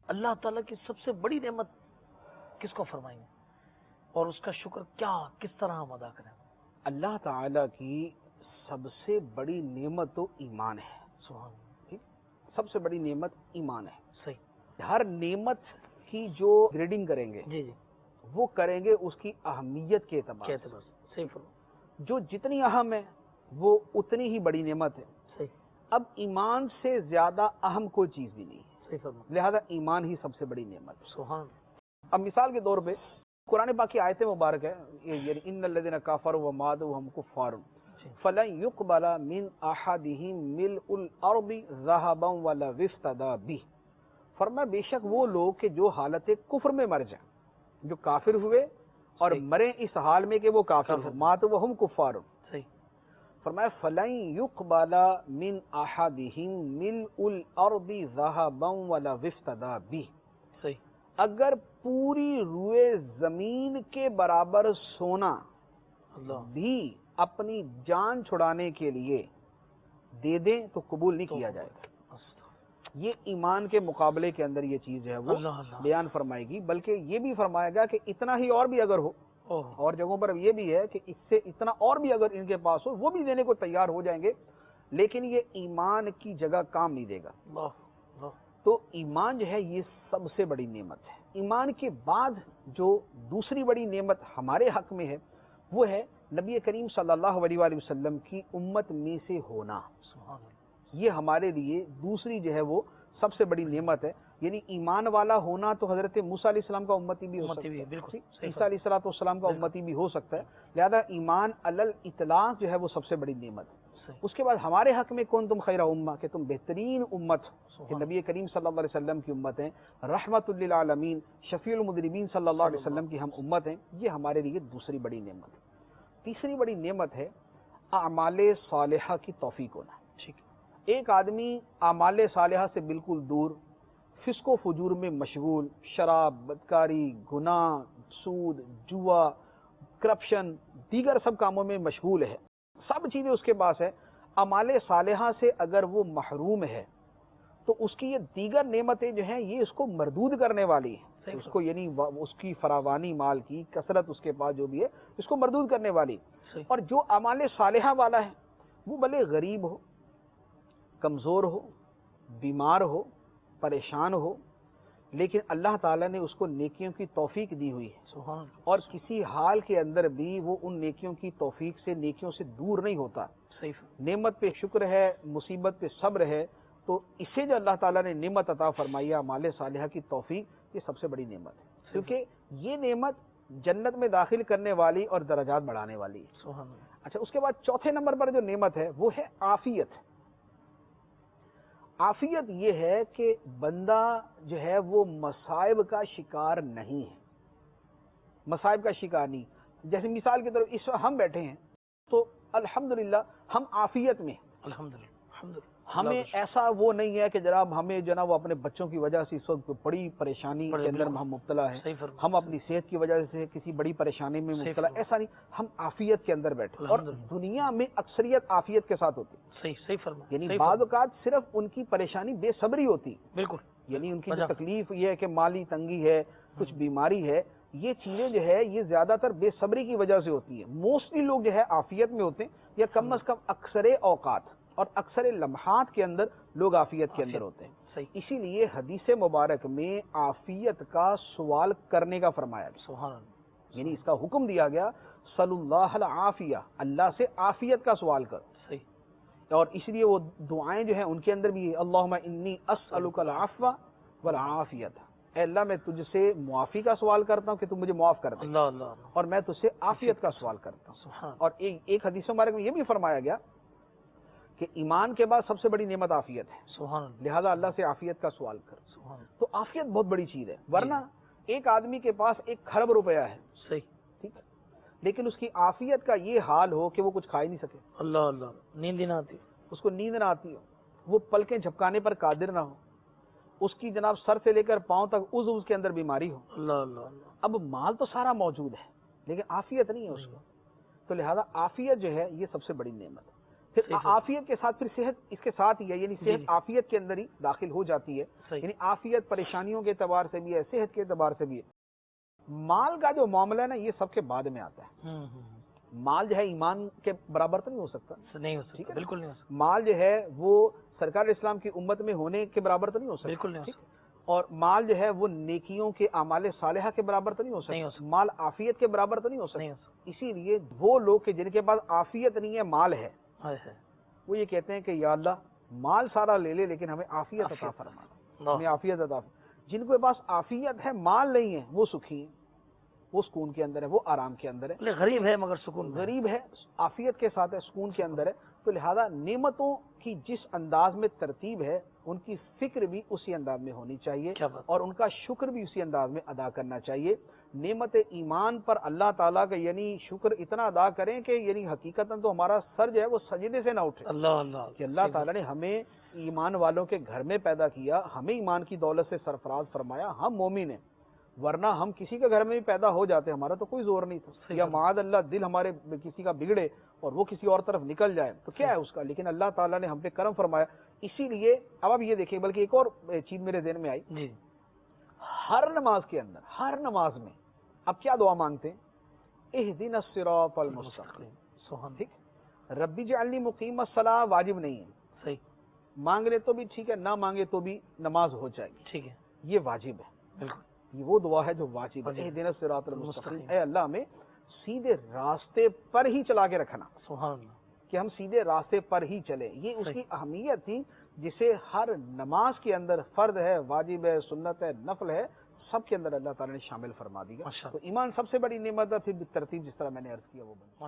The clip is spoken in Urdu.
اللہ تعالیٰ کی سب سے بڑی نعمت کس کو فرمائیں گے اور اس کا شکر کیا کس طرح ہم ادا کریں؟ اللہ تعالیٰ کی سب سے بڑی نعمت تو ایمان ہے. سبحان اللہ. ٹھیک، سب سے بڑی نعمت ایمان ہے. صحیح. ہر نعمت کی جو گریڈنگ کریں گے جی جی وہ کریں گے اس کی اہمیت کے اعتبار سے. صحیح فرمایا. جو جتنی اہم ہے وہ اتنی ہی بڑی نعمت ہے. صحیح. اب ایمان سے زیادہ اہم کوئی چیز بھی نہیں ہے. صحیح فرمایا. لہذا ایمان ہی سب سے بڑی نعمت ہے. سبحان اللہ. اب مثال کے طور پہ قرآن پاک کی آیت مبارک ہے، یعنی ان الذین کفروا وماتوا وهم کفار فلن يقبل من احدهم ملء الارض ذهبا ولا افتدى به. فرمایا بے شک وہ لوگ کہ جو حالت کفر میں مر جائیں، جو کافر ہوئے اور مرے اس حال میں کہ وہ کافر ہیں، ماتوا وهم کفار. فرمایا فلن يقبل من احدهم ملء الارض ذهبا ولا افتدى به. صحیح. اگر پوری روئے زمین کے برابر سونا بھی اپنی جان چھڑانے کے لیے دے دیں تو قبول نہیں کیا جائے گا. یہ ایمان کے مقابلے کے اندر یہ چیز ہے وہ بیان فرمائے گی. بلکہ یہ بھی فرمائے گا کہ اتنا ہی اور بھی اگر ہو، اور جگہوں پر یہ بھی ہے کہ اس سے اتنا اور بھی اگر ان کے پاس ہو وہ بھی دینے کو تیار ہو جائیں گے، لیکن یہ ایمان کی جگہ کام نہیں دے گا. تو ایمان جو ہے یہ سب سے بڑی نعمت ہے. ایمان کے بعد جو دوسری بڑی نعمت ہمارے حق میں ہے وہ ہے نبی کریم صلی اللہ علیہ وآلہ وسلم کی امت میں سے ہونا. یہ ہمارے لیے دوسری جو ہے وہ سب سے بڑی نعمت ہے. یعنی ایمان والا ہونا تو حضرت موسیٰ علیہ السلام کا امتی بھی ہو سکتا ہے، عیسیٰ علیہ السلام کا امتی بھی ہو سکتا ہے. لہذا ایمان علی الاطلاق جو ہے وہ سب سے بڑی نعمت ہے. اس کے بعد ہمارے حق میں کون تم خیر امہ، کہ تم بہترین امت کہ نبی کریم صلی اللہ علیہ وسلم کی امت ہیں، رحمت للعالمین شفیع المذنبین صلی اللہ علیہ وسلم کی ہم امت ہیں. یہ ہمارے لیے دوسری بڑی نعمت ہے. تیسری بڑی نعمت ہے اعمال صالحہ کی توفیق ہونا. ایک آدمی اعمال صالحہ سے بالکل دور، فسق و فجور میں مشغول، شراب، بدکاری، گناہ، سود، جوا، کرپشن، دیگر سب کاموں میں مشغول ہے، سب چیزیں اس کے پاس ہے. اعمال صالحہ سے اگر وہ محروم ہے تو اس کی یہ دیگر نعمتیں جو ہیں یہ اس کو مردود کرنے والی ہیں. اس کو یعنی اس کی فراوانی مال کی کثرت اس کے پاس جو بھی ہے اس کو مردود کرنے والی. اور جو اعمال صالحہ والا ہے وہ بھلے غریب ہو، کمزور ہو، بیمار ہو، پریشان ہو، لیکن اللہ تعالیٰ نے اس کو نیکیوں کی توفیق دی ہوئی ہے، اور کسی حال کے اندر بھی وہ ان نیکیوں کی توفیق سے نیکیوں سے دور نہیں ہوتا. نعمت پہ شکر ہے، مصیبت پہ صبر ہے. تو اسے جو اللہ تعالیٰ نے نعمت عطا فرمائی اعمال صالحہ کی توفیق، یہ سب سے بڑی نعمت ہے. کیونکہ یہ نعمت جنت میں داخل کرنے والی اور درجات بڑھانے والی ہے. اچھا، اس کے بعد چوتھے نمبر پر جو نعمت ہے وہ ہے عافیت. عافیت یہ ہے کہ بندہ جو ہے وہ مصائب کا شکار نہیں ہے، مصائب کا شکار نہیں. جیسے مثال کی طرف اس وقت ہم بیٹھے ہیں تو الحمدللہ ہم عافیت میں، الحمدللہ ہمیں ایسا وہ نہیں ہے کہ جناب ہمیں جناب وہ اپنے بچوں کی وجہ سے اس وقت بڑی پریشانی کے اندر ہم مبتلا ہیں، ہم اپنی صحت کی وجہ سے کسی بڑی پریشانی میں مبتلا، ایسا نہیں. ہم عافیت کے اندر بیٹھے، اور دنیا میں اکثریت عافیت کے ساتھ ہوتی. صحیح فرمایا. یعنی بعض اوقات صرف ان کی پریشانی بے صبری ہوتی. بالکل. یعنی ان کی جو تکلیف یہ ہے کہ مالی تنگی ہے، کچھ بیماری ہے، یہ چیزیں جو ہے یہ زیادہ تر بے صبری کی وجہ سے ہوتی ہے. موسٹلی لوگ جو ہے عافیت میں ہوتے ہیں، یا کم از کم اکثر اوقات اور اکثر لمحات کے اندر لوگ عافیت کے اندر ہوتے ہیں. اسی لیے حدیث مبارک میں عافیت کا سوال کرنے کا فرمایا گیا. سبحان اللہ. یعنی اس کا حکم دیا گیا صلی اللہ العافیہ، اللہ سے عافیت کا سوال کر. اور اس لیے وہ دعائیں جو ہیں ان کے اندر بھی اللہم انی اسألک العفو والعافیت، اے اللہ میں تجھ سے معافی کا سوال کرتا ہوں کہ تم مجھے معاف کر دے، اور میں تجھ سے عافیت کا سوال کرتا ہوں. اور ایک حدیث مبارک میں یہ بھی فرمایا گیا کہ ایمان کے بعد سب سے بڑی نعمت عافیت ہے، لہذا اللہ سے عافیت کا سوال کر. تو عافیت بہت بڑی چیز ہے. ورنہ ایک آدمی کے پاس 1 کھرب روپیہ ہے، صحیح ٹھیک ہے، لیکن اس کی عافیت کا یہ حال ہو کہ وہ کچھ کھا ہی نہیں سکے، اللہ نیند نہ آتی، اس کو نیند نہ آتی ہو، وہ پلکیں جھپکانے پر قادر نہ ہو، اس کی جناب سر سے لے کر پاؤں تک عضو کے اندر بیماری ہو. اب مال تو سارا موجود ہے لیکن عافیت نہیں ہے اس کو. تو لہذا عافیت جو ہے یہ سب سے بڑی نعمت ہے. پھر صحیح۔ عافیت کے ساتھ پھر صحت اس کے ساتھ ہی ہے، یعنی جی، صحت جی۔ عافیت کے اندر ہی داخل ہو جاتی ہے، صحیح۔ یعنی عافیت پریشانیوں کے اعتبار سے بھی ہے، صحت کے اعتبار سے بھی ہے۔ مال کا جو معاملہ ہے نا یہ سب کے بعد میں آتا ہے۔ مال جو ہے ایمان کے برابر تو نہیں ہو سکتا، نہیں ہو ٹھیک سکتا، ہے نا؟ بالکل نہیں ہو سکتا، مال جو ہے وہ سرکار اسلام کی امت میں ہونے کے برابر تو نہیں ہو سکتا، بالکل نہیں ہو ٹھیک؟ سکتا، اور مال جو ہے وہ نیکیوں کے اعمال صالحہ کے برابر تو نہیں ہو نہیں ہو سکتا، سکتا، مال عافیت کے برابر تو نہیں ہو نہیں سکتا۔ ہو سکتا۔ اسی لیے وہ لوگ کہ جن کے پاس عافیت نہیں ہے مال ہے، ہائے ہائے، وہ یہ کہتے ہیں کہ یا اللہ مال سارا لے لے لیکن ہمیں عافیت عطا عافیت۔ فرما، اللہ، ہمیں عافیت عطا فرما۔ جن کے پاس عافیت ہے مال نہیں ہے وہ سکھی ہیں، وہ سکون کے اندر ہے، وہ آرام کے اندر ہے۔ بولے غریب ہے مگر سکون میں ہے۔ غریب ہے، عافیت کے ساتھ ہے، سکون کے اندر ہے۔ تو لہذا نعمتوں کی جس انداز میں ترتیب ہے ان کی فکر بھی اسی انداز میں ہونی چاہیے، کیا بات، اور ان کا شکر بھی اسی انداز میں ادا کرنا چاہیے۔ نعمت ایمان پر اللہ تعالیٰ کا یعنی شکر اتنا ادا کریں کہ یعنی حقیقتاً تو ہمارا سر جو ہے وہ سجدے سے نہ اٹھے اللہ اللہ، کہ اللہ تعالیٰ نے ہمیں ایمان والوں کے گھر میں پیدا کیا، ہمیں ایمان کی دولت سے سرفراز فرمایا، ہم مومن ہیں، ورنہ ہم کسی کے گھر میں بھی پیدا ہو جاتے، ہمارا تو کوئی زور نہیں تھا، یا معاذ اللہ دل ہمارے کسی کا بگڑے اور وہ کسی اور طرف نکل جائے تو کیا ہے اس کا، لیکن اللہ تعالیٰ نے ہم پہ کرم فرمایا۔ اسی لیے اب آپ یہ دیکھیں، بلکہ ایک اور چیز میرے ذہن میں آئی، جی، ہر نماز کے اندر، ہر نماز میں اب کیا دعا مانگتے ہیں؟ اہدنا الصراط المستقیم، سبحان، ٹھیک؟ ربی جعلنی مقیم الصلاۃ واجب نہیں ہے، صحیح، مانگ لے تو بھی ٹھیک ہے، نہ مانگے تو بھی نماز ہو جائے گی، ٹھیک ہے، یہ واجب ہے، بالکل، یہ وہ دعا ہے جو واجب ہے۔ واجب ہے۔ اہدنا الصراط المستقیم، المستقیم۔ اے اللہ ہمیں سیدھے راستے پر ہی چلا کے رکھنا، سبحان اللہ، کہ ہم سیدھے راستے پر ہی چلیں، یہ اس کی اہمیت تھی جسے ہر نماز کے اندر فرض ہے، واجب ہے، سنت ہے، نفل ہے، سب کے اندر اللہ تعالیٰ نے شامل فرما دیا۔ ماشاء اللہ۔ تو ایمان سب سے بڑی نعمت ہے، پھر ترتیب جس طرح میں نے عرض کیا وہ بنی۔